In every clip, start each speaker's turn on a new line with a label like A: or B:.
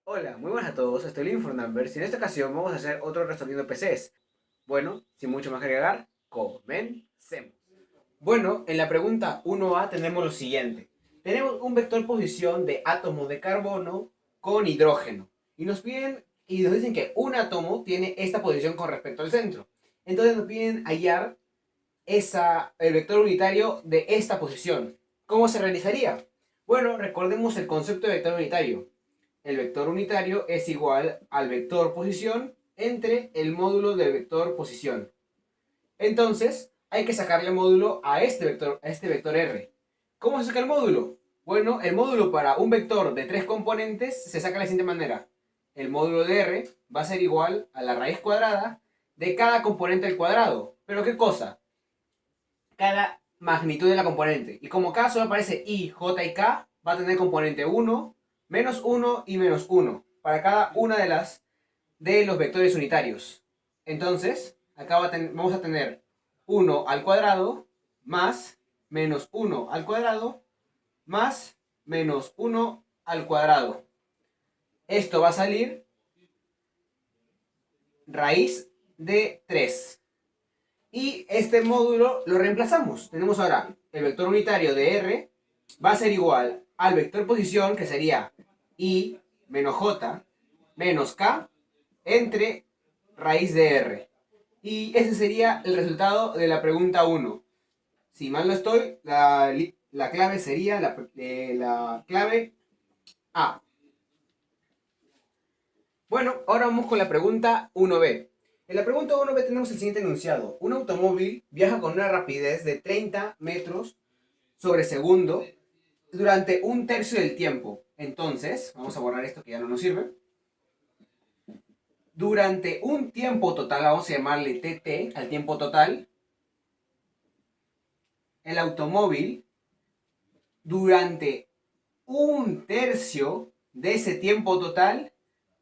A: Hola, muy buenas a todos, estoy Lin for Numbers y en esta ocasión vamos a hacer otro resolviendo PCs. Bueno, sin mucho más que agregar, comencemos. Bueno, en la pregunta 1A tenemos lo siguiente. Tenemos un vector posición de átomos de carbono con hidrógeno. Y nos dicen que un átomo tiene esta posición con respecto al centro. Entonces nos piden hallar el vector unitario de esta posición. ¿Cómo se realizaría? Bueno, recordemos el concepto de vector unitario. El vector unitario es igual al vector posición entre el módulo del vector posición. Entonces, hay que sacarle módulo a este vector R. ¿Cómo se saca el módulo? Bueno, el módulo para un vector de tres componentes se saca de la siguiente manera. El módulo de R va a ser igual a la raíz cuadrada de cada componente al cuadrado. ¿Pero qué cosa? Cada magnitud de la componente. Y como acá solo aparece I, J y K, va a tener componente 1, menos 1 y menos 1 para cada una de los vectores unitarios. Entonces, acá vamos a tener 1 al cuadrado más menos 1 al cuadrado más menos 1 al cuadrado. Esto va a salir raíz de 3. Y este módulo lo reemplazamos. Tenemos ahora el vector unitario de R va a ser igual al vector posición, que sería I menos J menos K entre raíz de R. Y ese sería el resultado de la pregunta 1. Si mal no estoy, la clave sería la clave A. Bueno, ahora vamos con la pregunta 1B. En la pregunta 1B tenemos el siguiente enunciado. Un automóvil viaja con una rapidez de 30 metros sobre segundo durante un tercio del tiempo. Entonces, vamos a borrar esto que ya no nos sirve. Durante un tiempo total, vamos a llamarle TT al tiempo total, el automóvil durante un tercio de ese tiempo total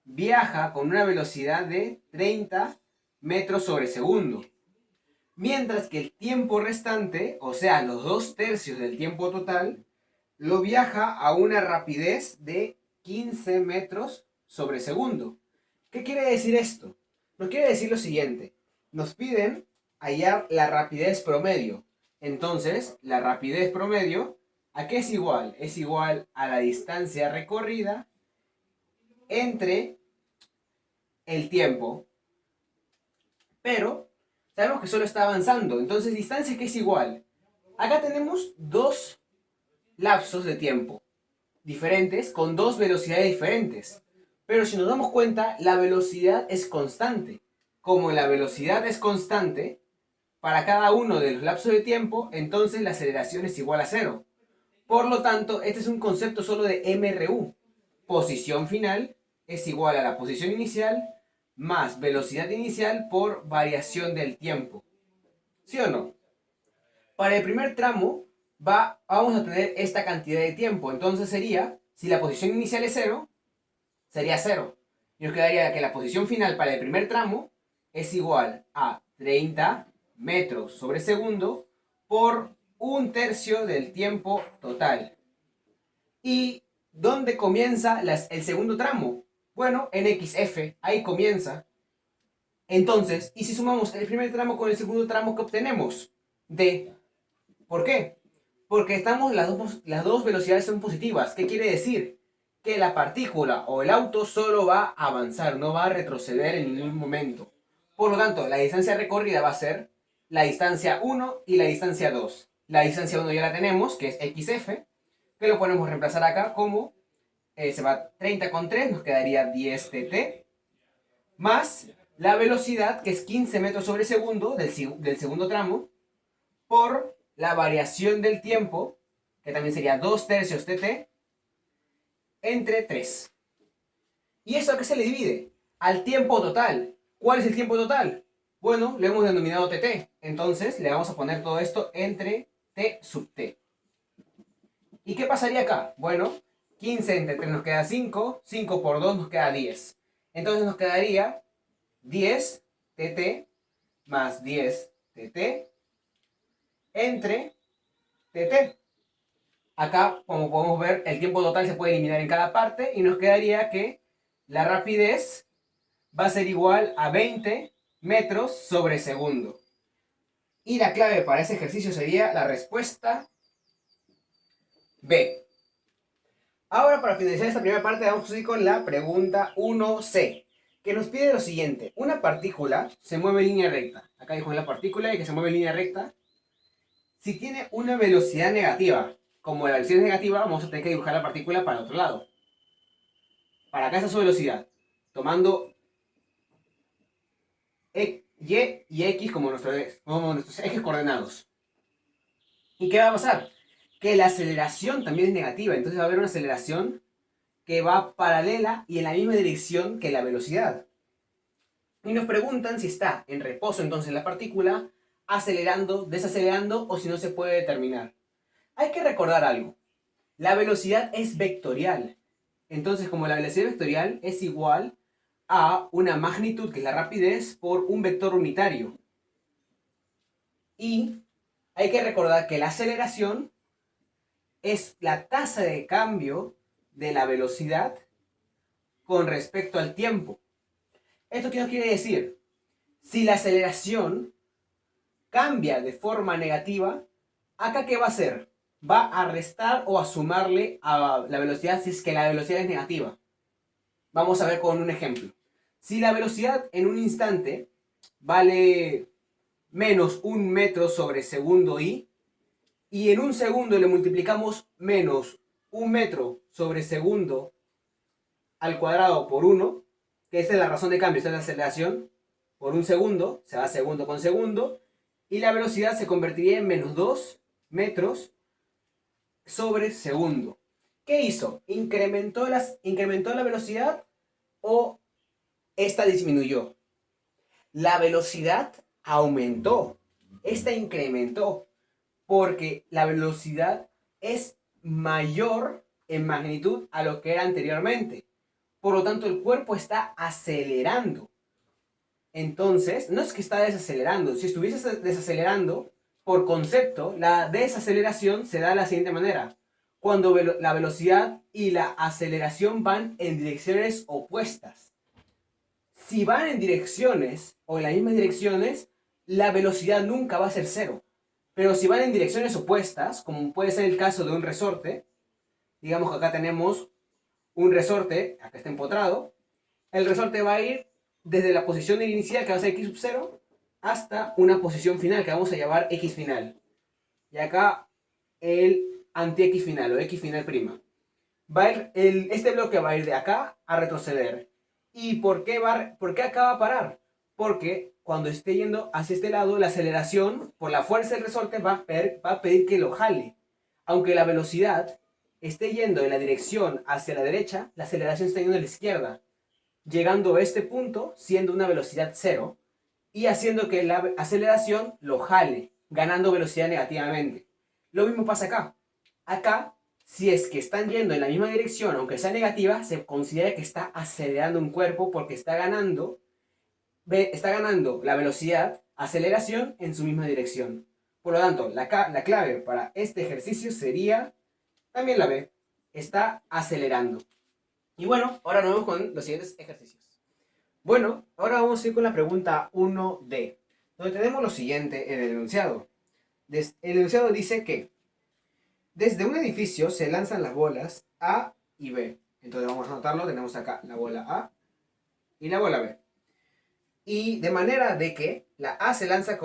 A: viaja con una velocidad de 30 metros sobre segundo. Mientras que el tiempo restante, o sea, los dos tercios del tiempo total, lo viaja a una rapidez de 15 metros sobre segundo. ¿Qué quiere decir esto? Nos quiere decir lo siguiente. Nos piden hallar la rapidez promedio. Entonces, la rapidez promedio, ¿a qué es igual? Es igual a la distancia recorrida entre el tiempo, pero sabemos que solo está avanzando. Entonces, distancia que es igual. Acá tenemos dos lapsos de tiempo diferentes con dos velocidades diferentes. Pero si nos damos cuenta, la velocidad es constante. Como la velocidad es constante para cada uno de los lapsos de tiempo, entonces la aceleración es igual a cero. Por lo tanto, este es un concepto solo de MRU. Posición final es igual a la posición inicial más velocidad inicial por variación del tiempo. ¿Sí o no? Para el primer tramo vamos a tener esta cantidad de tiempo. Entonces sería, si la posición inicial es cero, sería cero. Y nos quedaría que la posición final para el primer tramo es igual a 30 metros sobre segundo por un tercio del tiempo total. ¿Y dónde comienza el segundo tramo? Bueno, en XF, ahí comienza. Entonces, ¿y si sumamos el primer tramo con el segundo tramo que obtenemos? D. ¿Por qué? Porque las dos velocidades son positivas. ¿Qué quiere decir? Que la partícula o el auto solo va a avanzar, no va a retroceder en ningún momento. Por lo tanto, la distancia recorrida va a ser la distancia 1 y la distancia 2. La distancia 1 ya la tenemos, que es XF, que lo podemos reemplazar acá como se va 30 con 3, nos quedaría 10 tt, más la velocidad, que es 15 metros sobre segundo del segundo tramo, por la variación del tiempo, que también sería 2 tercios tt, entre 3. ¿Y eso a qué se le divide? Al tiempo total. ¿Cuál es el tiempo total? Bueno, lo hemos denominado tt. Entonces le vamos a poner todo esto entre t sub t. ¿Y qué pasaría acá? Bueno, 15 entre 3 nos queda 5, 5 por 2 nos queda 10. Entonces nos quedaría 10 tt más 10 tt entre tt. Acá, como podemos ver, el tiempo total se puede eliminar en cada parte y nos quedaría que la rapidez va a ser igual a 20 metros sobre segundo. Y la clave para ese ejercicio sería la respuesta B. Ahora, para finalizar esta primera parte, vamos a ir con la pregunta 1C, que nos pide lo siguiente. Una partícula se mueve en línea recta. Acá dijo la partícula y que se mueve en línea recta. Si tiene una velocidad negativa, como la velocidad es negativa, vamos a tener que dibujar la partícula para el otro lado. Para acá está su velocidad, tomando Y y X como nuestros ejes coordenados. ¿Y qué va a pasar? Que la aceleración también es negativa, entonces va a haber una aceleración que va paralela y en la misma dirección que la velocidad. Y nos preguntan si está en reposo entonces la partícula, acelerando, desacelerando o si no se puede determinar. Hay que recordar algo. La velocidad es vectorial. Entonces, como la velocidad vectorial es igual a una magnitud, que es la rapidez, por un vector unitario. Y hay que recordar que la aceleración es la tasa de cambio de la velocidad con respecto al tiempo. ¿Esto qué nos quiere decir? Si la aceleración cambia de forma negativa, ¿acá qué va a hacer? Va a restar o a sumarle a la velocidad si es que la velocidad es negativa. Vamos a ver con un ejemplo. Si la velocidad en un instante vale menos 1 metro sobre segundo y en un segundo le multiplicamos menos 1 metro sobre segundo al cuadrado por 1, que esa es la razón de cambio, esta es la aceleración, por un segundo, se va segundo con segundo, y la velocidad se convertiría en menos 2 metros sobre segundo. ¿Qué hizo? ¿Incrementó la velocidad o esta disminuyó? La velocidad aumentó, esta incrementó, porque la velocidad es mayor en magnitud a lo que era anteriormente. Por lo tanto, el cuerpo está acelerando. Entonces, no es que está desacelerando. Si estuviese desacelerando, por concepto, la desaceleración se da de la siguiente manera. Cuando la velocidad y la aceleración van en direcciones opuestas. Si van en direcciones o en las mismas direcciones, la velocidad nunca va a ser cero. Pero si van en direcciones opuestas, como puede ser el caso de un resorte, digamos que acá tenemos un resorte, acá está empotrado, el resorte va a ir desde la posición inicial, que va a ser x sub 0, hasta una posición final, que vamos a llamar x final. Y acá el anti-x final, o x final prima. Va a ir este bloque va a ir de acá a retroceder. ¿Y por qué acá va a parar? Porque cuando esté yendo hacia este lado, la aceleración, por la fuerza del resorte, va a pedir que lo jale. Aunque la velocidad esté yendo en la dirección hacia la derecha, la aceleración está yendo a la izquierda, llegando a este punto siendo una velocidad cero y haciendo que la aceleración lo jale, ganando velocidad negativamente. Lo mismo pasa acá. Acá, si es que están yendo en la misma dirección, aunque sea negativa, se considera que está acelerando un cuerpo porque está ganando la velocidad, aceleración en su misma dirección. Por lo tanto, la clave para este ejercicio sería también la B. Está acelerando. Y bueno, ahora nos vamos con los siguientes ejercicios. Bueno, ahora vamos a ir con la pregunta 1D, donde tenemos lo siguiente en el enunciado. El enunciado dice que desde un edificio se lanzan las bolas A y B. Entonces vamos a anotarlo, tenemos acá la bola A y la bola B. Y de manera de que la A se lance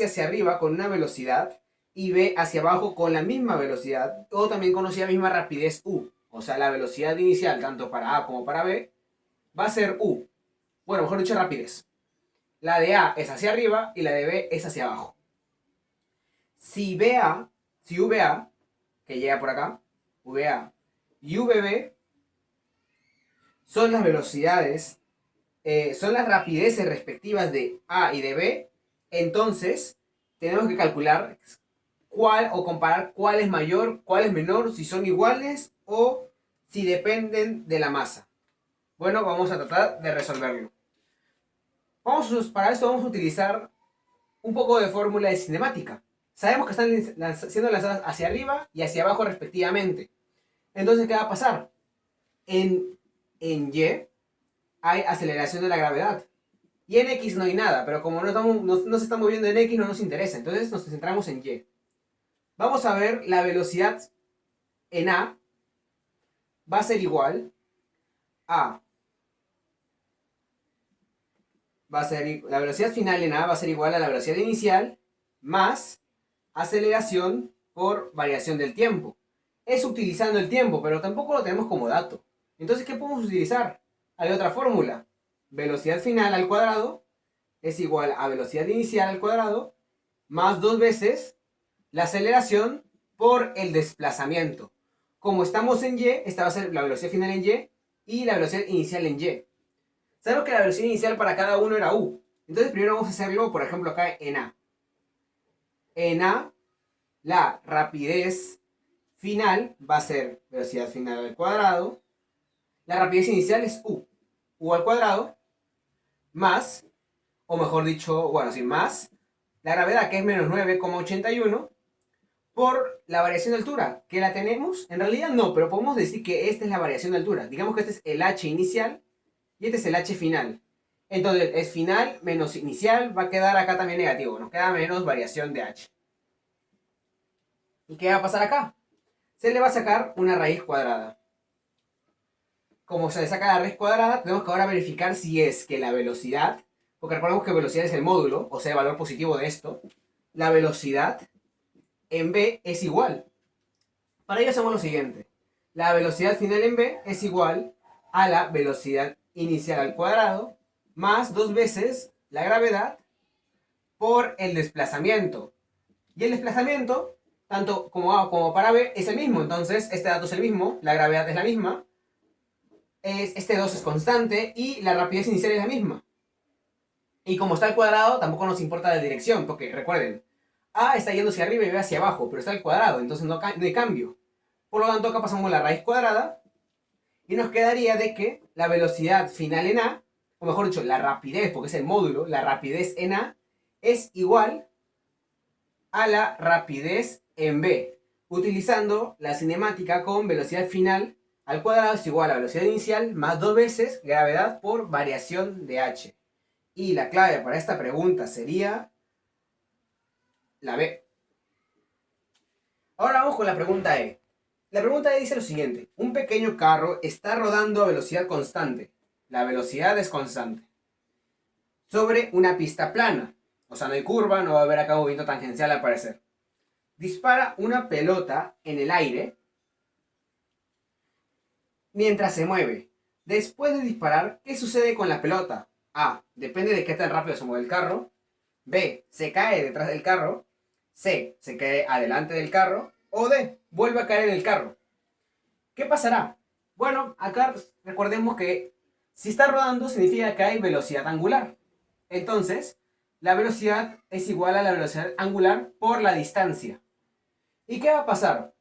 A: hacia arriba con una velocidad y B hacia abajo con la misma velocidad, o también conocida misma rapidez U. O sea, la velocidad inicial tanto para A como para B va a ser U. Bueno, mejor dicho, rapidez. La de A es hacia arriba y la de B es hacia abajo. Si VA, que llega por acá, VA y VB son las velocidades, son las rapideces respectivas de A y de B, entonces tenemos que calcular cuál o comparar cuál es mayor, cuál es menor, si son iguales o si dependen de la masa. Bueno, vamos a tratar de resolverlo. Para esto vamos a utilizar un poco de fórmula de cinemática. Sabemos que están siendo lanzadas hacia arriba y hacia abajo respectivamente. Entonces, ¿qué va a pasar? En Y hay aceleración de la gravedad. Y en X no hay nada, pero como no se está moviendo en X no nos interesa, entonces nos centramos en Y. Vamos a ver la velocidad en A va a ser igual a... la velocidad final en A va a ser igual a la velocidad inicial más aceleración por variación del tiempo. Es utilizando el tiempo, pero tampoco lo tenemos como dato. Entonces, ¿qué podemos utilizar? Hay otra fórmula. Velocidad final al cuadrado es igual a velocidad inicial al cuadrado más 2 veces la aceleración por el desplazamiento. Como estamos en Y, esta va a ser la velocidad final en Y la velocidad inicial en Y. Sabemos que la velocidad inicial para cada uno era U. Entonces primero vamos a hacerlo, por ejemplo, acá en A. En A, la rapidez final va a ser velocidad final al cuadrado. La rapidez inicial es U. U al cuadrado más, o mejor dicho, bueno, sin más, la gravedad que es menos 9,81 por la variación de altura, que la tenemos, en realidad no, pero podemos decir que esta es la variación de altura. Digamos que este es el H inicial y este es el H final. Entonces es final menos inicial, va a quedar acá también negativo, nos queda menos variación de H. ¿Y qué va a pasar acá? Se le va a sacar una raíz cuadrada. Como se le saca la raíz cuadrada, tenemos que ahora verificar si es que la velocidad, porque recordemos que velocidad es el módulo, o sea, el valor positivo de esto, la velocidad en B es igual. Para ello hacemos lo siguiente. La velocidad final en B es igual a la velocidad inicial al cuadrado más 2 veces la gravedad por el desplazamiento. Y el desplazamiento, tanto como A como para B, es el mismo. Entonces, este dato es el mismo, la gravedad es la misma, este 2 es constante y la rapidez inicial es la misma. Y como está al cuadrado, tampoco nos importa la dirección, porque recuerden, A está yendo hacia arriba y B hacia abajo, pero está al cuadrado, entonces no hay cambio. Por lo tanto, acá pasamos la raíz cuadrada y nos quedaría de que la velocidad final en A, o mejor dicho, la rapidez, porque es el módulo, la rapidez en A, es igual a la rapidez en B, utilizando la cinemática con velocidad final al cuadrado es igual a velocidad inicial más 2 veces gravedad por variación de H. Y la clave para esta pregunta sería la B. Ahora vamos con la pregunta E. La pregunta E dice lo siguiente. Un pequeño carro está rodando a velocidad constante. La velocidad es constante. Sobre una pista plana. O sea, no hay curva, no va a haber acá movimiento tangencial al parecer. Dispara una pelota en el aire mientras se mueve. Después de disparar, ¿qué sucede con la pelota? A. Depende de qué tan rápido se mueve el carro. B. Se cae detrás del carro. C. Se cae adelante del carro. O D. Vuelve a caer en el carro. ¿Qué pasará? Bueno, acá recordemos que si está rodando significa que hay velocidad angular. Entonces, la velocidad es igual a la velocidad angular por la distancia. ¿Y qué va a pasar?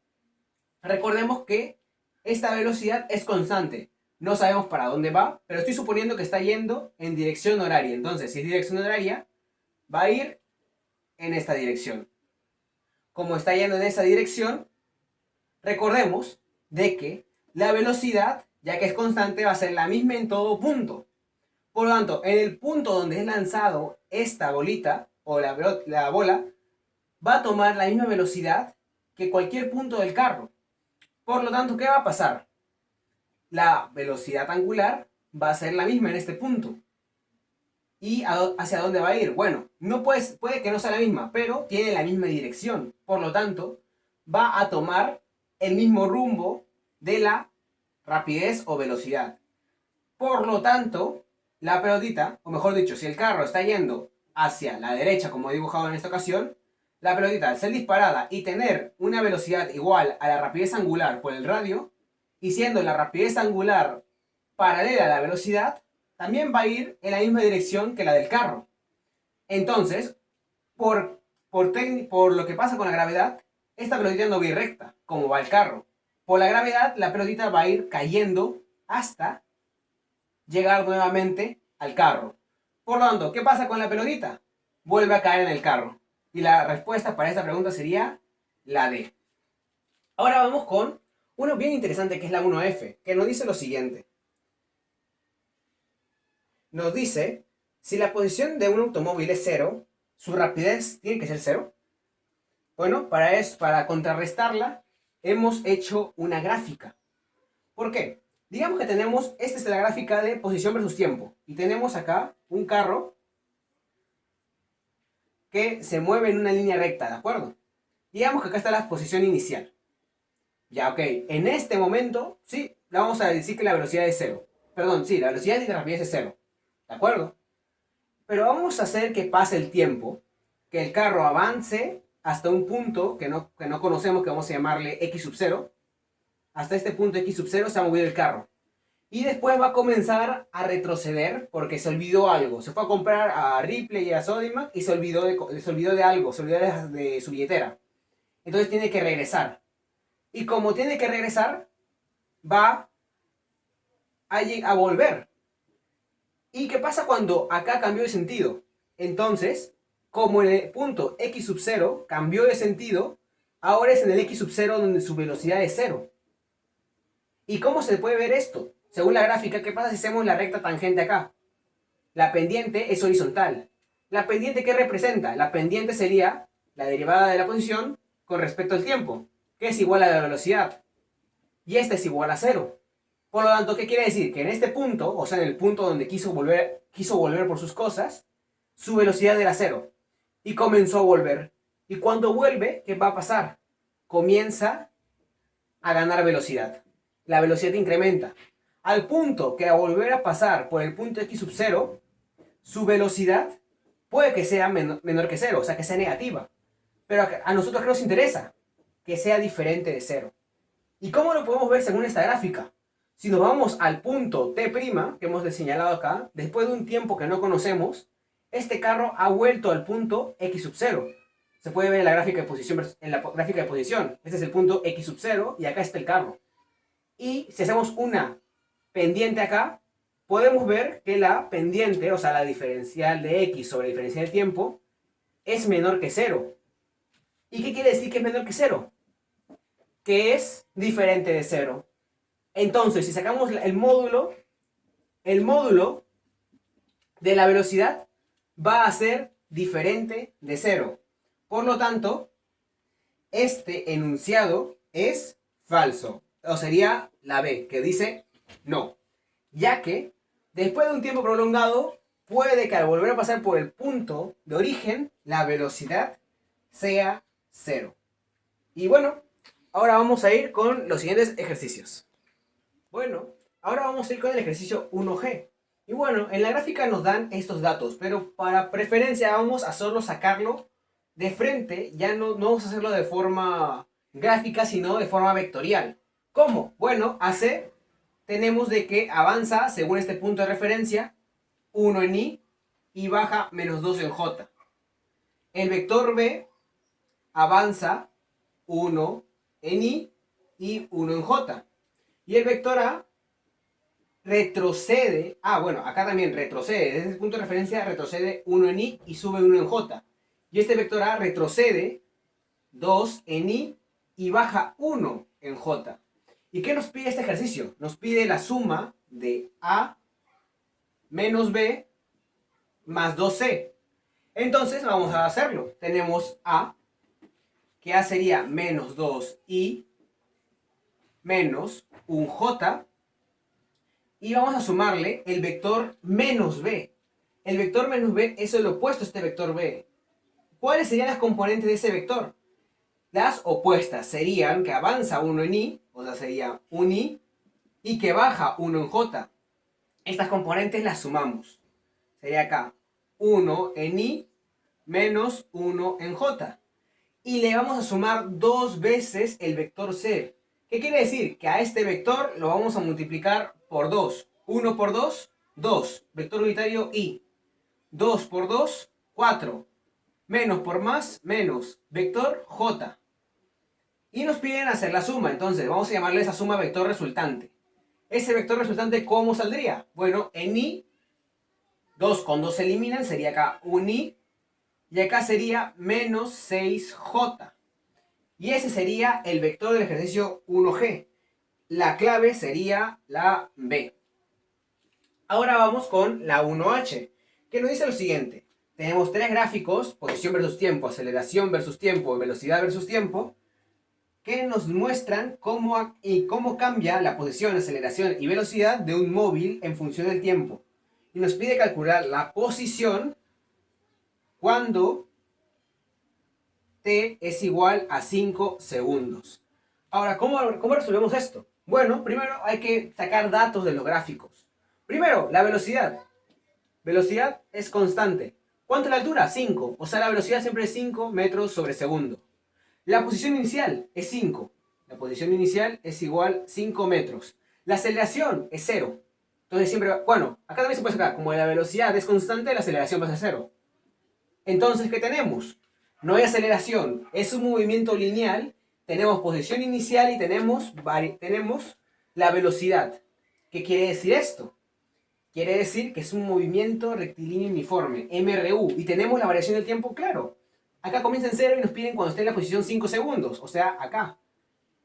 A: Recordemos que esta velocidad es constante. No sabemos para dónde va, pero estoy suponiendo que está yendo en dirección horaria. Entonces, si es dirección horaria, va a ir en esta dirección. Como está yendo en esa dirección, recordemos de que la velocidad, ya que es constante, va a ser la misma en todo punto. Por lo tanto, en el punto donde es lanzado esta bolita o la bola, va a tomar la misma velocidad que cualquier punto del carro. Por lo tanto, ¿qué va a pasar? La velocidad angular va a ser la misma en este punto. ¿Y hacia dónde va a ir? Bueno, no puede que no sea la misma, pero tiene la misma dirección. Por lo tanto, va a tomar el mismo rumbo de la rapidez o velocidad. Por lo tanto, la pelotita, o mejor dicho, si el carro está yendo hacia la derecha, como he dibujado en esta ocasión, la pelotita, al ser disparada y tener una velocidad igual a la rapidez angular por el radio, y siendo la rapidez angular paralela a la velocidad, también va a ir en la misma dirección que la del carro. Entonces, por lo que pasa con la gravedad, esta pelotita no va a ir recta, como va el carro. Por la gravedad, la pelotita va a ir cayendo hasta llegar nuevamente al carro. Por lo tanto, ¿qué pasa con la pelotita? Vuelve a caer en el carro. Y la respuesta para esta pregunta sería la D. Ahora vamos con uno bien interesante que es la 1F, que nos dice lo siguiente. nos dice, si la posición de un automóvil es cero, su rapidez tiene que ser cero. Bueno, para contrarrestarla, hemos hecho una gráfica. ¿Por qué? Digamos que tenemos, esta es la gráfica de posición versus tiempo, y tenemos acá un carro que se mueve en una línea recta, ¿de acuerdo? Digamos que acá está la posición inicial. Ya, ok. En este momento, sí, le vamos a decir que la velocidad es cero. Perdón, sí, la velocidad y la rapidez es cero. ¿De acuerdo? Pero vamos a hacer que pase el tiempo, que el carro avance hasta un punto que no conocemos, que vamos a llamarle X sub 0. Hasta este punto X sub 0 se ha movido el carro. Y después va a comenzar a retroceder porque se olvidó algo. Se fue a comprar a Ripley y a Sodimac y se olvidó de algo, se olvidó de su billetera. Entonces tiene que regresar. Y como tiene que regresar, va a volver. ¿Y qué pasa cuando acá cambió de sentido? Entonces, como en el punto X sub 0 cambió de sentido, ahora es en el X sub 0 donde su velocidad es 0. ¿Y cómo se puede ver esto? Según la gráfica, ¿qué pasa si hacemos la recta tangente acá? La pendiente es horizontal. ¿La pendiente qué representa? La pendiente sería la derivada de la posición con respecto al tiempo, que es igual a la velocidad. Y esta es igual a 0. Por lo tanto, ¿qué quiere decir? Que en este punto, o sea, en el punto donde quiso volver por sus cosas, su velocidad era 0. Y comenzó a volver. Y cuando vuelve, ¿qué va a pasar? Comienza a ganar velocidad. La velocidad incrementa. Al punto que a volver a pasar por el punto X sub 0, su velocidad puede que sea menor que 0, o sea, que sea negativa. Pero a nosotros, ¿qué nos interesa? Que sea diferente de 0. ¿Y cómo lo podemos ver según esta gráfica? Si nos vamos al punto T' que hemos señalado acá, después de un tiempo que no conocemos, este carro ha vuelto al punto X sub 0. Se puede ver en la gráfica de posición. Este es el punto X sub 0 y acá está el carro. Y si hacemos una pendiente acá, podemos ver que la pendiente, o sea, la diferencial de X sobre la diferencial de tiempo, es menor que 0. ¿Y qué quiere decir que es menor que 0? Que es diferente de 0. Entonces, si sacamos el módulo de la velocidad va a ser diferente de 0. Por lo tanto, este enunciado es falso. O sería la B, que dice no. Ya que, después de un tiempo prolongado, puede que al volver a pasar por el punto de origen, la velocidad sea 0. Y bueno, ahora vamos a ir con los siguientes ejercicios. Bueno, ahora vamos a ir con el ejercicio 1G. Y bueno, en la gráfica nos dan estos datos, pero para preferencia vamos a solo sacarlo de frente, ya no vamos a hacerlo de forma gráfica, sino de forma vectorial. ¿Cómo? Bueno, AC tenemos de que avanza, según este punto de referencia, 1 en I y baja menos 2 en J. El vector B avanza 1 en I y 1 en J. Y el vector A retrocede, bueno, acá también retrocede, desde ese punto de referencia retrocede 1 en I y sube 1 en J. Y este vector A retrocede 2 en I y baja 1 en J. ¿Y qué nos pide este ejercicio? Nos pide la suma de A menos B más 2C. Entonces vamos a hacerlo. Tenemos A, que A sería menos 2I menos un J. Y vamos a sumarle el vector menos B. El vector menos B es el opuesto a este vector B. ¿Cuáles serían las componentes de ese vector? Las opuestas serían que avanza 1 en I, o sea, sería un I, y que baja 1 en J. Estas componentes las sumamos. Sería acá 1 en I menos 1 en J. Y le vamos a sumar 2 veces el vector C. ¿Qué quiere decir? Que a este vector lo vamos a multiplicar por 2. 1 por 2, 2. Vector unitario I. 2 por 2, 4. Menos por más, menos. Vector J. Y nos piden hacer la suma. Entonces vamos a llamarle esa suma vector resultante. Ese vector resultante, ¿cómo saldría? Bueno, en I, 2 con 2 se eliminan. Sería acá un I. Y acá sería menos 6J. Y ese sería el vector del ejercicio 1G. La clave sería la B. Ahora vamos con la 1H, que nos dice lo siguiente. Tenemos tres gráficos, posición versus tiempo, aceleración versus tiempo, velocidad versus tiempo, que nos muestran cómo cambia la posición, aceleración y velocidad de un móvil en función del tiempo. Y nos pide calcular la posición cuando t es igual a 5 segundos. Ahora, ¿cómo resolvemos esto? Bueno, primero hay que sacar datos de los gráficos. Primero, la velocidad. Velocidad es constante. ¿Cuánto es la altura? 5. O sea, la velocidad siempre es 5 metros sobre segundo. La posición inicial es 5. La posición inicial es igual a 5 metros. La aceleración es 0. Entonces siempre, bueno, acá también se puede sacar, como la velocidad es constante, la aceleración va a ser 0. Entonces, ¿qué tenemos? No hay aceleración, es un movimiento lineal, tenemos posición inicial y tenemos la velocidad. ¿Qué quiere decir esto? Quiere decir que es un movimiento rectilíneo uniforme, MRU, y tenemos la variación del tiempo, claro. Acá comienza en 0 y nos piden cuando esté en la posición 5 segundos, o sea, acá.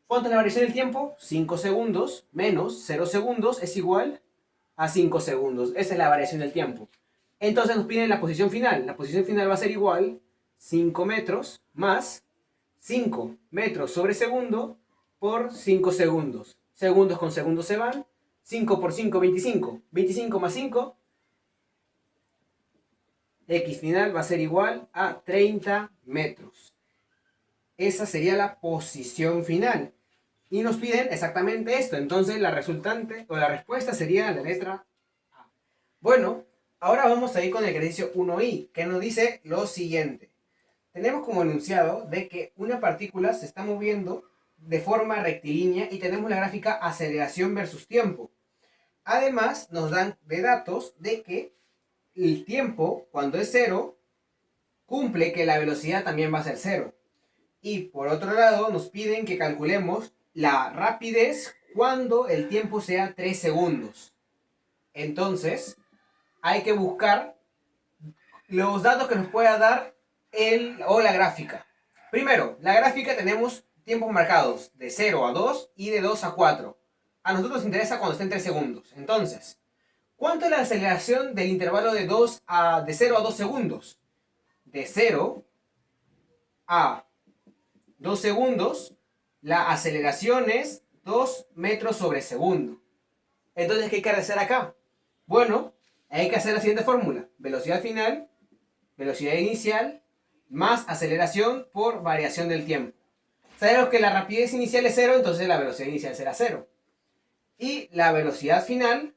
A: ¿Cuánto es la variación del tiempo? 5 segundos menos 0 segundos es igual a 5 segundos. Esa es la variación del tiempo. Entonces nos piden la posición final. La posición final va a ser igual 5 metros más 5 metros sobre segundo por 5 segundos. Segundos con segundos se van. 5 por 5, 25. 25 más 5. X final va a ser igual a 30 metros. Esa sería la posición final. Y nos piden exactamente esto. Entonces la resultante o la respuesta sería la letra A. Bueno, ahora vamos a ir con el ejercicio 1i, que nos dice lo siguiente. Tenemos como enunciado de que una partícula se está moviendo de forma rectilínea y tenemos la gráfica aceleración versus tiempo. Además, nos dan de datos de que el tiempo, cuando es 0, cumple que la velocidad también va a ser 0. Y por otro lado, nos piden que calculemos la rapidez cuando el tiempo sea 3 segundos. Entonces, hay que buscar los datos que nos pueda dar la gráfica. Primero, la gráfica tenemos tiempos marcados de 0 a 2 y de 2 a 4. A nosotros nos interesa cuando esté en 3 segundos. Entonces, ¿cuánto es la aceleración del intervalo de 0 a 2 segundos? De 0 a 2 segundos, la aceleración es 2 metros sobre segundo. Entonces, ¿qué hay que hacer acá? Bueno, hay que hacer la siguiente fórmula. Velocidad final, velocidad inicial, más aceleración por variación del tiempo. Sabemos que la rapidez inicial es 0, entonces la velocidad inicial será 0. Y la velocidad final,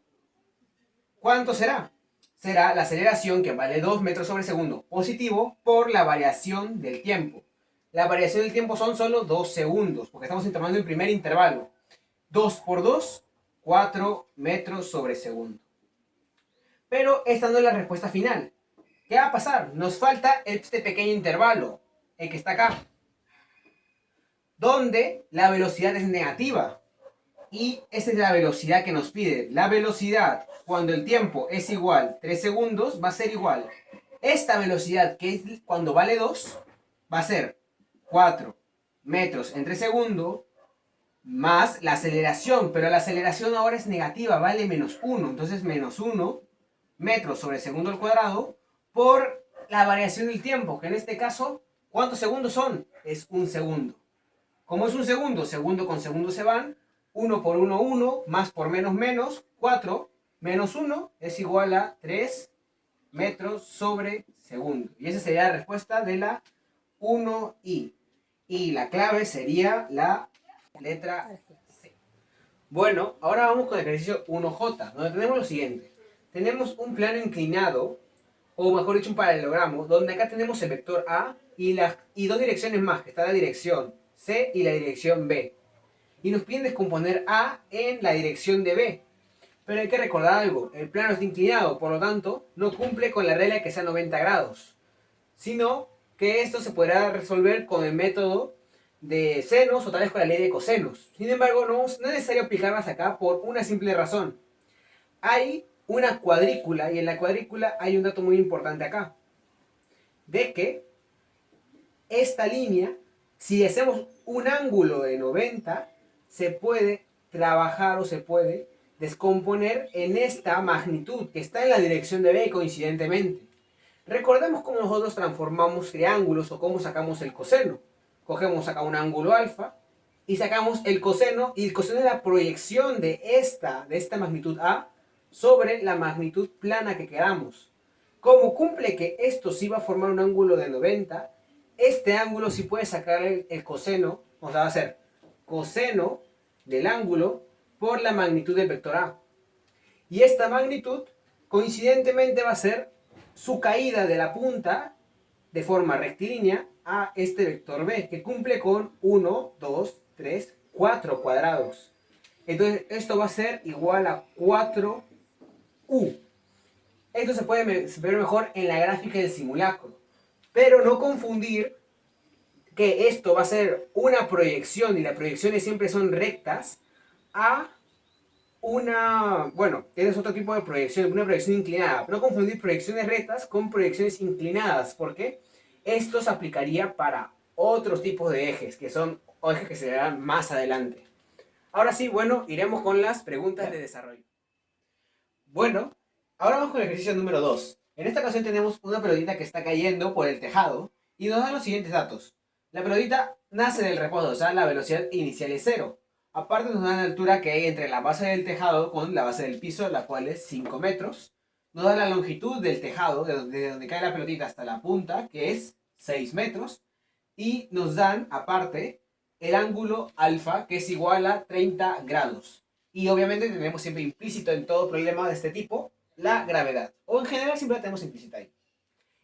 A: ¿cuánto será? Será la aceleración, que vale 2 metros sobre segundo positivo, por la variación del tiempo. La variación del tiempo son solo 2 segundos, porque estamos tomando el primer intervalo. 2 por 2, 4 metros sobre segundo. Pero esta no es la respuesta final. ¿Qué va a pasar? Nos falta este pequeño intervalo, el que está acá, donde la velocidad es negativa. Y esa es la velocidad que nos pide. La velocidad, cuando el tiempo es igual a 3 segundos, va a ser igual. Esta velocidad, que es cuando vale 2, va a ser 4 metros entre segundo, más la aceleración. Pero la aceleración ahora es negativa, vale menos 1. Entonces menos 1 metros sobre segundo al cuadrado por la variación del tiempo, que en este caso, ¿cuántos segundos son? Es un segundo. Como es un segundo, segundo con segundo se van, 1 por 1, 1, más por menos, menos, 4 menos 1 es igual a 3 metros sobre segundo. Y esa sería la respuesta de la 1i. Y la clave sería la letra C. Bueno, ahora vamos con el ejercicio 1j, donde tenemos lo siguiente. Tenemos un plano inclinado, o mejor dicho un paralelogramo, donde acá tenemos el vector A y dos direcciones más, que está la dirección C y la dirección B. Y nos piden descomponer A en la dirección de B. Pero hay que recordar algo, el plano está inclinado, por lo tanto, no cumple con la regla de que sea 90 grados, sino que esto se podrá resolver con el método de senos o tal vez con la ley de cosenos. Sin embargo, no es necesario aplicarlas acá por una simple razón. Hay una cuadrícula y en la cuadrícula hay un dato muy importante acá, de que esta línea, si hacemos un ángulo de 90, se puede trabajar o se puede descomponer en esta magnitud que está en la dirección de B coincidentemente. Recordemos cómo nosotros transformamos triángulos o cómo sacamos el coseno. Cogemos acá un ángulo alfa y sacamos el coseno, y el coseno es la proyección de esta magnitud A sobre la magnitud plana que queramos. Como cumple que esto sí va a formar un ángulo de 90, este ángulo sí puede sacar el coseno, o sea, va a ser coseno del ángulo por la magnitud del vector A. Y esta magnitud, coincidentemente, va a ser su caída de la punta de forma rectilínea a este vector B, que cumple con 1, 2, 3, 4 cuadrados. Entonces, esto va a ser igual a 4U. Esto se puede ver mejor en la gráfica del simulacro. Pero no confundir que esto va a ser una proyección, y las proyecciones siempre son rectas, a bueno, ese es otro tipo de proyección, una proyección inclinada. No confundir proyecciones rectas con proyecciones inclinadas, porque esto se aplicaría para otros tipos de ejes, que son ejes que se verán más adelante. Ahora sí, bueno, iremos con las preguntas de desarrollo. Bueno, ahora vamos con el ejercicio número 2. En esta ocasión tenemos una pelotita que está cayendo por el tejado y nos da los siguientes datos. La pelotita nace del reposo, o sea, la velocidad inicial es 0. Aparte nos da la altura que hay entre la base del tejado con la base del piso, la cual es 5 metros. Nos da la longitud del tejado, de donde cae la pelotita hasta la punta, que es 6 metros. Y nos dan, aparte, el ángulo alfa, que es igual a 30 grados. Y obviamente tenemos siempre implícito en todo problema de este tipo la gravedad. O en general siempre la tenemos implícita ahí.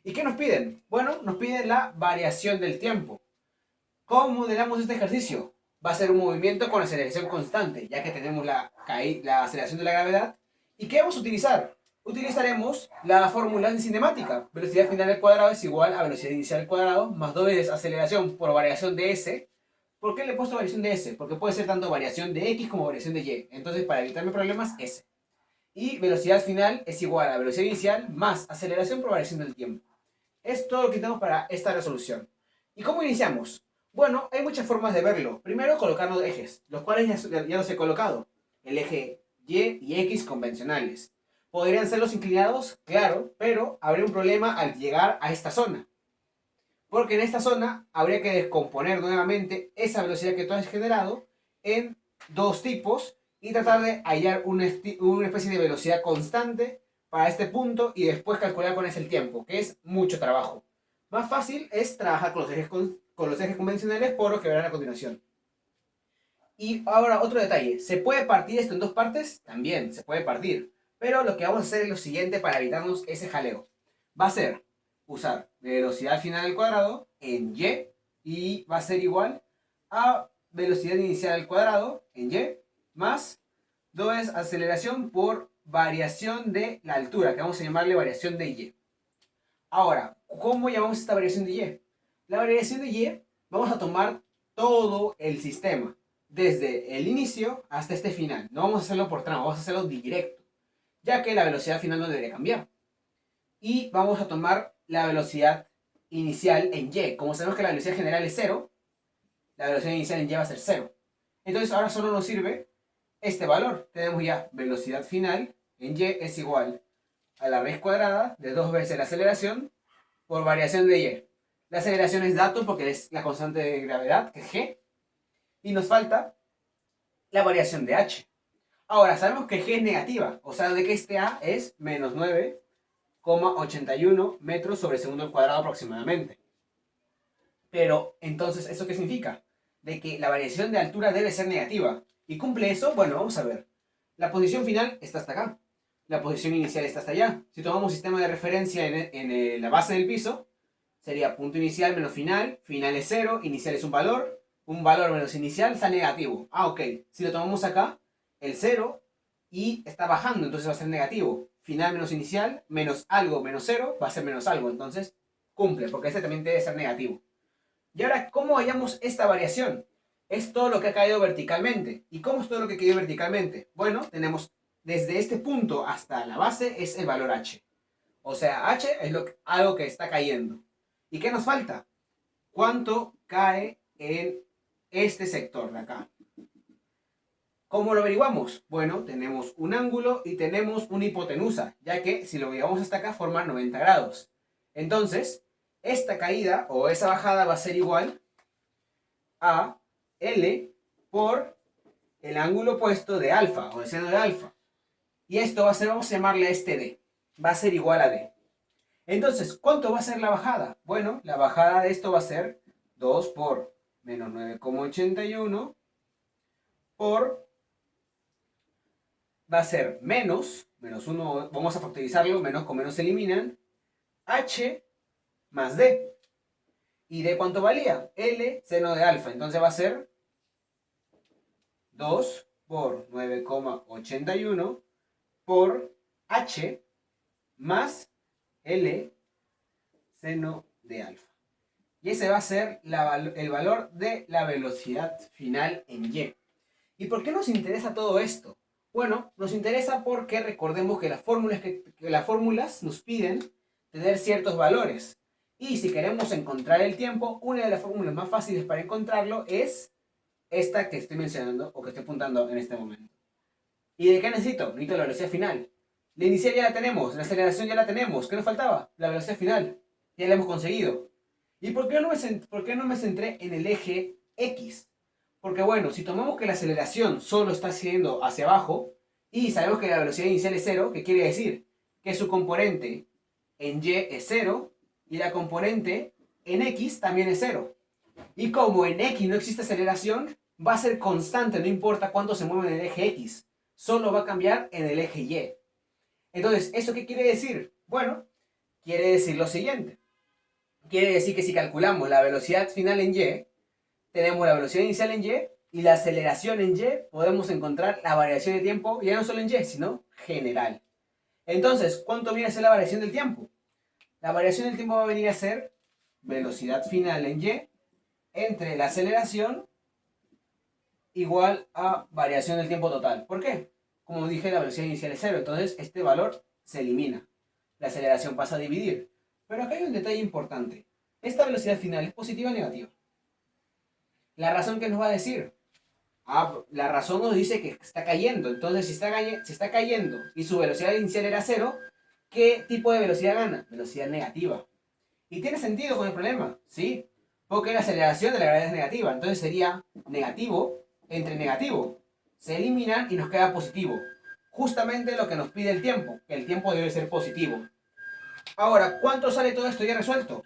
A: ¿Y qué nos piden? Bueno, nos piden la variación del tiempo. ¿Cómo modelamos este ejercicio? Va a ser un movimiento con aceleración constante, ya que tenemos la aceleración de la gravedad. ¿Y qué vamos a utilizar? Utilizaremos la fórmula de cinemática. Velocidad final al cuadrado es igual a velocidad inicial al cuadrado más 2 veces aceleración por variación de s. ¿Por qué le he puesto variación de s? Porque puede ser tanto variación de x como variación de y. Entonces, para evitarme problemas, s. Y velocidad final es igual a velocidad inicial más aceleración por variación del tiempo. Es todo lo que tenemos para esta resolución. ¿Y cómo iniciamos? Bueno, hay muchas formas de verlo. Primero, colocar los ejes, los cuales ya los he colocado. El eje Y y X convencionales. ¿Podrían ser los inclinados? Claro, pero habría un problema al llegar a esta zona. Porque en esta zona habría que descomponer nuevamente esa velocidad que tú has generado en dos tipos y tratar de hallar una especie de velocidad constante para este punto y después calcular cuál es el tiempo, que es mucho trabajo. Más fácil es trabajar con los ejes convencionales, por lo que verán a continuación. Y ahora otro detalle, ¿se puede partir esto en dos partes? También se puede partir, pero lo que vamos a hacer es lo siguiente para evitarnos ese jaleo. Va a ser usar velocidad final al cuadrado en y va a ser igual a velocidad inicial al cuadrado en y más 2 aceleración por variación de la altura, que vamos a llamarle variación de y. Ahora, ¿cómo llamamos esta variación de y? La variación de y vamos a tomar todo el sistema, desde el inicio hasta este final. No vamos a hacerlo por tramo, vamos a hacerlo directo, ya que la velocidad final no debería cambiar. Y vamos a tomar la velocidad inicial en y. Como sabemos que la velocidad general es 0, la velocidad inicial en y va a ser 0. Entonces ahora solo nos sirve este valor. Tenemos ya velocidad final en y es igual a la raíz cuadrada de 2 veces la aceleración por variación de y. La aceleración es dato porque es la constante de gravedad, que es g. Y nos falta la variación de h. Ahora, sabemos que g es negativa, o sea, de que este a es menos 9,81 metros sobre segundo al cuadrado aproximadamente. Pero, entonces, ¿eso qué significa? De que la variación de altura debe ser negativa. ¿Y cumple eso? Bueno, vamos a ver. La posición final está hasta acá. La posición inicial está hasta allá. Si tomamos sistema de referencia en la base del piso, sería punto inicial menos final. Final es 0, inicial es un valor menos inicial está negativo. Ah, ok. Si lo tomamos acá, el 0 y está bajando, entonces va a ser negativo. Final menos inicial, menos algo menos 0, va a ser menos algo. Entonces, cumple, porque este también debe ser negativo. Y ahora, ¿cómo hallamos esta variación? Es todo lo que ha caído verticalmente. ¿Y cómo es todo lo que ha caído verticalmente? Bueno, tenemos desde este punto hasta la base es el valor h. O sea, h es algo que está cayendo. ¿Y qué nos falta? ¿Cuánto cae en este sector de acá? ¿Cómo lo averiguamos? Bueno, tenemos un ángulo y tenemos una hipotenusa, ya que si lo llevamos hasta acá forma 90 grados. Entonces, esta caída o esa bajada va a ser igual a L por el ángulo opuesto de alfa o el seno de alfa. Y esto va a ser, vamos a llamarle a este D. Va a ser igual a D. Entonces, ¿cuánto va a ser la bajada? Bueno, la bajada de esto va a ser 2 por menos 9,81 por, va a ser menos 1, vamos a factorizarlo, menos con menos se eliminan, H más D. ¿Y D cuánto valía? L seno de alfa. Entonces va a ser 2 por 9,81 por H más L seno de alfa. Y ese va a ser el valor de la velocidad final en Y. ¿Y por qué nos interesa todo esto? Bueno, nos interesa porque recordemos que las fórmulas nos piden tener ciertos valores. Y si queremos encontrar el tiempo, una de las fórmulas más fáciles para encontrarlo es esta que estoy mencionando o que estoy apuntando en este momento. ¿Y de qué necesito? Necesito la velocidad final. La inicial ya la tenemos, la aceleración ya la tenemos. ¿Qué nos faltaba? La velocidad final. Ya la hemos conseguido. ¿Y por qué no me centré en el eje X? Porque bueno, si tomamos que la aceleración solo está siendo hacia abajo y sabemos que la velocidad inicial es cero, ¿qué quiere decir? Que su componente en Y es cero y la componente en X también es cero. Y como en X no existe aceleración, va a ser constante, no importa cuánto se mueva en el eje X. Solo va a cambiar en el eje Y. Entonces, ¿eso qué quiere decir? Bueno, quiere decir lo siguiente. Quiere decir que si calculamos la velocidad final en Y, tenemos la velocidad inicial en Y y la aceleración en Y, podemos encontrar la variación de tiempo, ya no solo en Y, sino general. Entonces, ¿cuánto viene a ser la variación del tiempo? La variación del tiempo va a venir a ser velocidad final en Y entre la aceleración igual a variación del tiempo total. ¿Por qué? Como dije, la velocidad inicial es cero, entonces este valor se elimina. La aceleración pasa a dividir. Pero acá hay un detalle importante. ¿Esta velocidad final es positiva o negativa? La razón que nos va a decir. La razón nos dice que está cayendo. Entonces, si está cayendo y su velocidad inicial era cero, ¿qué tipo de velocidad gana? Velocidad negativa. ¿Y tiene sentido con el problema? Sí. Porque la aceleración de la gravedad es negativa. Entonces sería negativo entre negativo. Se eliminan y nos queda positivo. Justamente lo que nos pide el tiempo. Que el tiempo debe ser positivo. Ahora, ¿cuánto sale todo esto ya resuelto?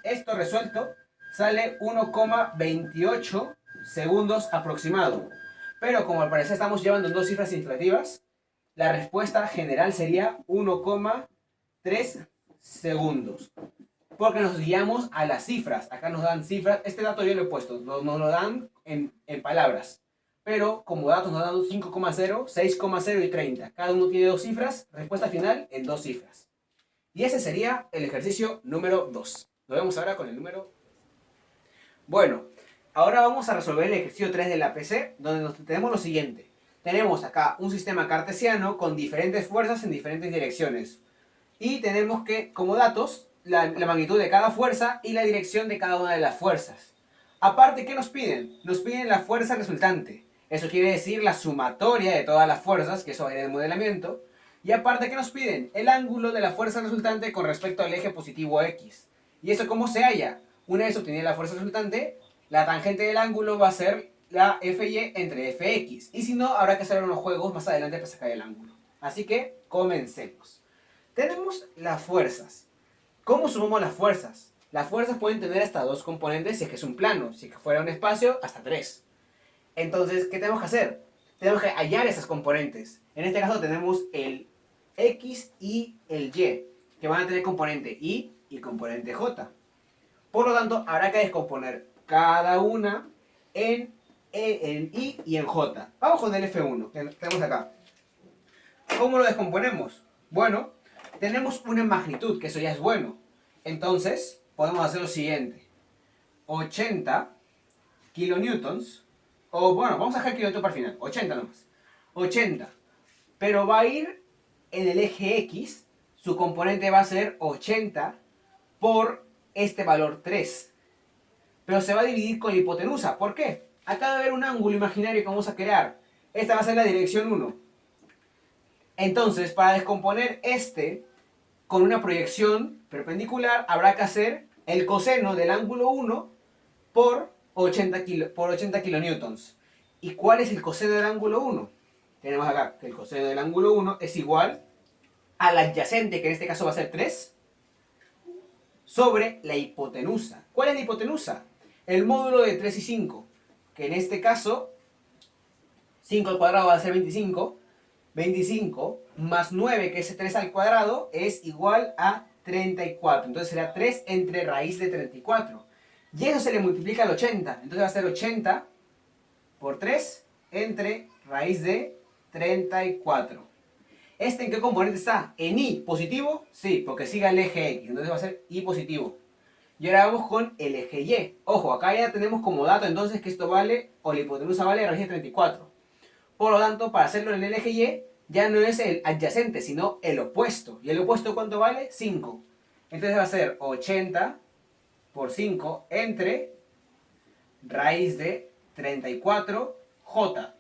A: Esto resuelto sale 1,28 segundos aproximado. Pero como al parecer estamos llevando dos cifras inflativas, la respuesta general sería 1,3 segundos. Porque nos guiamos a las cifras. Acá nos dan cifras. Este dato yo lo he puesto. Nos lo dan en palabras. Pero como datos nos dan 5,0, 6,0 y 30. Cada uno tiene dos cifras. Respuesta final en dos cifras. Y ese sería el ejercicio número 2. Nos vemos ahora con el número... Bueno, ahora vamos a resolver el ejercicio 3 de la PC, donde tenemos lo siguiente. Tenemos acá un sistema cartesiano con diferentes fuerzas en diferentes direcciones. Y tenemos que, como datos, la magnitud de cada fuerza y la dirección de cada una de las fuerzas. Aparte, ¿qué nos piden? Nos piden la fuerza resultante. Eso quiere decir la sumatoria de todas las fuerzas, que eso va a ir en el modelamiento. Y aparte, ¿qué nos piden? El ángulo de la fuerza resultante con respecto al eje positivo X. ¿Y eso cómo se halla? Una vez obtenida la fuerza resultante, la tangente del ángulo va a ser la FY entre FX. Y si no, habrá que hacer unos juegos más adelante para sacar el ángulo. Así que, comencemos. Tenemos las fuerzas. ¿Cómo sumamos las fuerzas? Las fuerzas pueden tener hasta dos componentes si es que es un plano. Si es que fuera un espacio, hasta tres. Entonces, ¿qué tenemos que hacer? Tenemos que hallar esas componentes. En este caso tenemos el X y el Y, que van a tener componente Y y componente J. Por lo tanto, habrá que descomponer cada una en I y en J. Vamos con el F1, que tenemos acá. ¿Cómo lo descomponemos? Bueno, tenemos una magnitud, que eso ya es bueno. Entonces, podemos hacer lo siguiente. 80 kilonewtons, o bueno, vamos a dejar kilonewtons para el final, 80 nomás. 80, pero va a ir en el eje X, su componente va a ser 80 por este valor 3. Pero se va a dividir con la hipotenusa. ¿Por qué? Acá va a haber un ángulo imaginario que vamos a crear. Esta va a ser la dirección 1. Entonces, para descomponer este con una proyección perpendicular, habrá que hacer el coseno del ángulo 1 por 80 kilonewtons. ¿Y cuál es el coseno del ángulo 1? Tenemos acá que el coseno del ángulo 1 es igual al adyacente, que en este caso va a ser 3, sobre la hipotenusa. ¿Cuál es la hipotenusa? El módulo de 3 y 5, que en este caso 5 al cuadrado va a ser 25. 25 más 9, que es 3 al cuadrado, es igual a 34. Entonces será 3 entre raíz de 34. Y eso se le multiplica al 80. Entonces va a ser 80 por 3 entre raíz de 34. ¿Este en qué componente está? ¿En I positivo? Sí, porque sigue el eje X. Entonces va a ser I positivo. Y ahora vamos con el eje Y. Ojo, acá ya tenemos como dato entonces que esto vale, o la hipotenusa vale raíz de 34. Por lo tanto, para hacerlo en el eje Y, ya no es el adyacente, sino el opuesto. ¿Y el opuesto cuánto vale? 5. Entonces va a ser 80 por 5 entre raíz de 34J.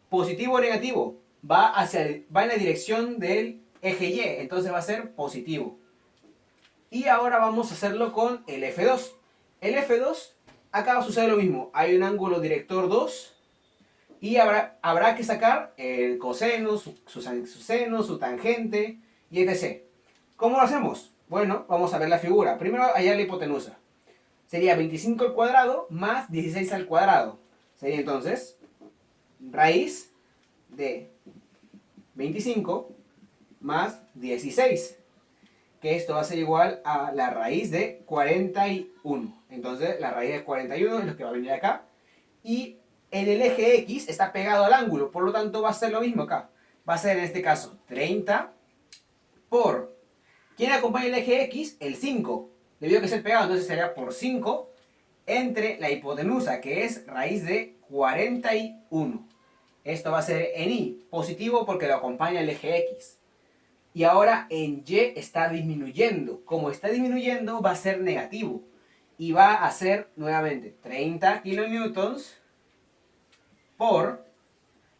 A: ¿Positivo o negativo? Va en la dirección del eje Y, entonces va a ser positivo. Y ahora vamos a hacerlo con el F2. El F2, acá va a suceder lo mismo. Hay un ángulo director 2 y habrá que sacar el coseno, su seno, su tangente y etc. ¿Cómo lo hacemos? Bueno, vamos a ver la figura. Primero hallar la hipotenusa. Sería 25 al cuadrado más 16 al cuadrado. Sería entonces raíz de 25 más 16. Que esto va a ser igual a la raíz de 41. Entonces la raíz de 41 es lo que va a venir acá. Y en el eje X está pegado al ángulo, por lo tanto va a ser lo mismo acá. Va a ser en este caso 30 por... ¿Quién acompaña el eje X? El 5. Debido a que es el pegado, entonces sería por 5 entre la hipotenusa, que es raíz de 41. Esto va a ser en Y, positivo porque lo acompaña el eje X. Y ahora en Y está disminuyendo. Como está disminuyendo, va a ser negativo. Y va a ser nuevamente 30 kilonewtons por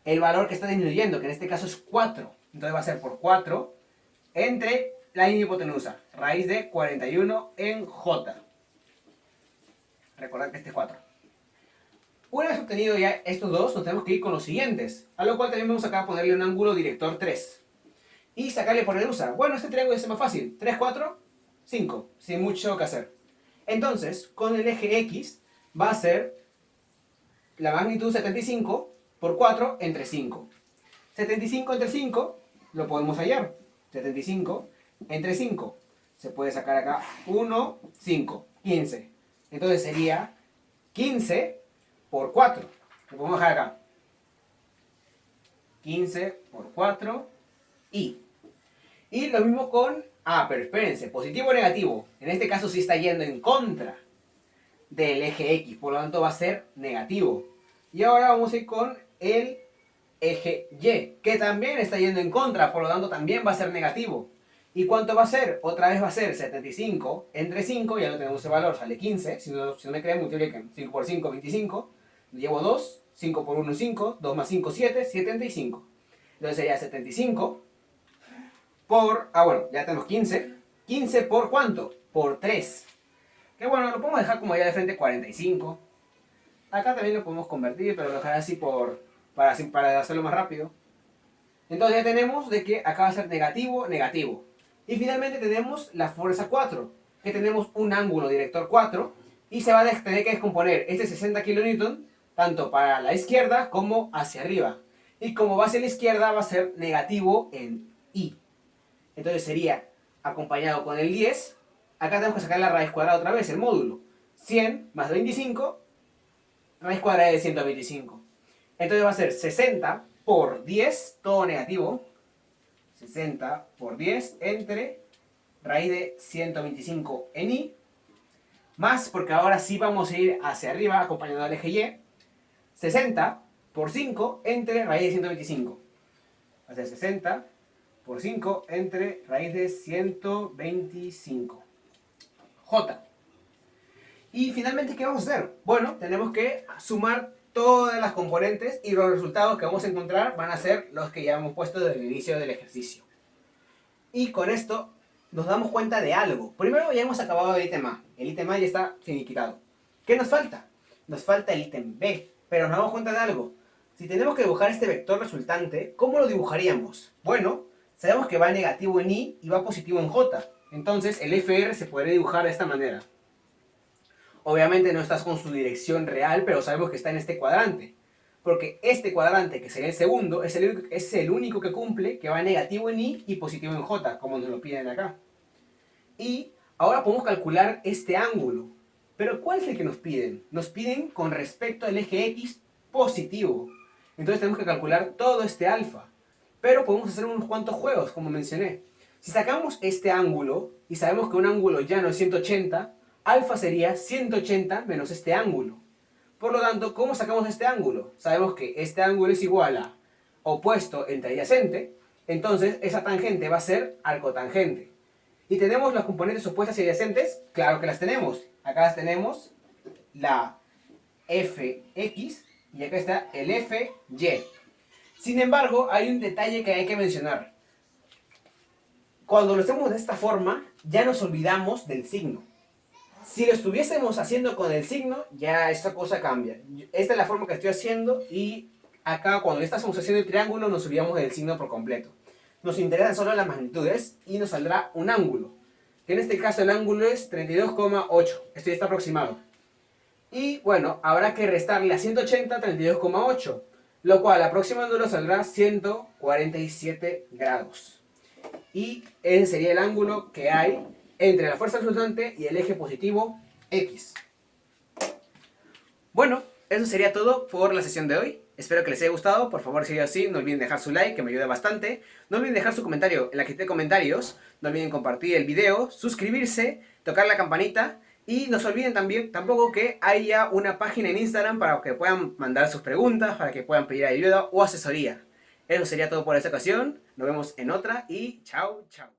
A: el valor que está disminuyendo, que en este caso es 4. Entonces va a ser por 4 entre la hipotenusa, raíz de 41 en J. Recordad que este es 4. Una vez obtenido ya estos dos, nos tenemos que ir con los siguientes. A lo cual también vamos acá a ponerle un ángulo director 3. Y sacarle por el USA. Bueno, este triángulo es más fácil. 3, 4, 5. Sin mucho que hacer. Entonces, con el eje X va a ser la magnitud 75 por 4 entre 5. 75 entre 5 lo podemos hallar. 75 entre 5. Se puede sacar acá 1, 5, 15. Entonces sería 15 por 4. Lo podemos dejar acá. 15 por 4 y lo mismo con... pero espérense, positivo o negativo. En este caso sí está yendo en contra del eje X, por lo tanto va a ser negativo. Y ahora vamos a ir con el eje Y, que también está yendo en contra, por lo tanto también va a ser negativo. ¿Y cuánto va a ser? Otra vez va a ser 75 entre 5, ya no tenemos ese valor, sale 15. Si no me creen, multipliquen 5 por 5, 25. Llevo 2, 5 por 1, 5, 2 más 5, 7, 75. Entonces sería 75 por... bueno, ya tenemos 15. 15 por ¿cuánto? Por 3. Que bueno, lo podemos dejar como ya de frente 45. Acá también lo podemos convertir, pero lo dejaré así para hacerlo más rápido. Entonces ya tenemos de que acá va a ser negativo, negativo. Y finalmente tenemos la fuerza 4, que tenemos un ángulo director 4, y se va a tener que descomponer este 60 kN tanto para la izquierda como hacia arriba. Y como va hacia la izquierda va a ser negativo en Y. Entonces sería acompañado con el 10. Acá tenemos que sacar la raíz cuadrada otra vez, el módulo. 100 más 25, raíz cuadrada de 125. Entonces va a ser 60 por 10, todo negativo. 60 por 10 entre raíz de 125 en Y. Más, porque ahora sí vamos a ir hacia arriba acompañando al eje Y. 60 por 5 entre raíz de 125. Va a ser 60 por 5 entre raíz de 125. J. Y finalmente, ¿qué vamos a hacer? Bueno, tenemos que sumar todas las componentes y los resultados que vamos a encontrar van a ser los que ya hemos puesto desde el inicio del ejercicio. Y con esto nos damos cuenta de algo. Primero ya hemos acabado el ítem A. El ítem A ya está finiquitado. ¿Qué nos falta? Nos falta el ítem B. Pero nos damos cuenta de algo. Si tenemos que dibujar este vector resultante, ¿cómo lo dibujaríamos? Bueno, sabemos que va negativo en Y y va positivo en J. Entonces el FR se podría dibujar de esta manera. Obviamente no estás con su dirección real, pero sabemos que está en este cuadrante. Porque este cuadrante, que sería el segundo, es el único que cumple, que va negativo en Y y positivo en J, como nos lo piden acá. Y ahora podemos calcular este ángulo. Pero ¿cuál es el que nos piden? Nos piden con respecto al eje X positivo. Entonces tenemos que calcular todo este alfa. Pero podemos hacer unos cuantos juegos, como mencioné. Si sacamos este ángulo, y sabemos que un ángulo llano es 180, alfa sería 180 menos este ángulo. Por lo tanto, ¿cómo sacamos este ángulo? Sabemos que este ángulo es igual a opuesto entre adyacente, entonces esa tangente va a ser arcotangente. ¿Y tenemos las componentes opuestas y adyacentes? Claro que las tenemos. Acá las tenemos, la fx, y acá está el fy. Sin embargo, hay un detalle que hay que mencionar. Cuando lo hacemos de esta forma, ya nos olvidamos del signo. Si lo estuviésemos haciendo con el signo, ya esta cosa cambia. Esta es la forma que estoy haciendo y acá cuando estamos haciendo el triángulo nos olvidamos del signo por completo. Nos interesan solo las magnitudes y nos saldrá un ángulo. Que en este caso el ángulo es 32,8. Esto ya está aproximado. Y bueno, habrá que restarle a 180 32,8. Lo cual aproximándolo saldrá 147 grados. Y ese sería el ángulo que hay entre la fuerza resultante y el eje positivo X. Bueno, eso sería todo por la sesión de hoy. Espero que les haya gustado. Por favor, si es así, no olviden dejar su like, que me ayuda bastante. No olviden dejar su comentario en la cajita de comentarios. No olviden compartir el video, suscribirse, tocar la campanita. Y no se olviden tampoco que haya una página en Instagram para que puedan mandar sus preguntas, para que puedan pedir ayuda o asesoría. Eso sería todo por esta ocasión. Nos vemos en otra y chao, chao.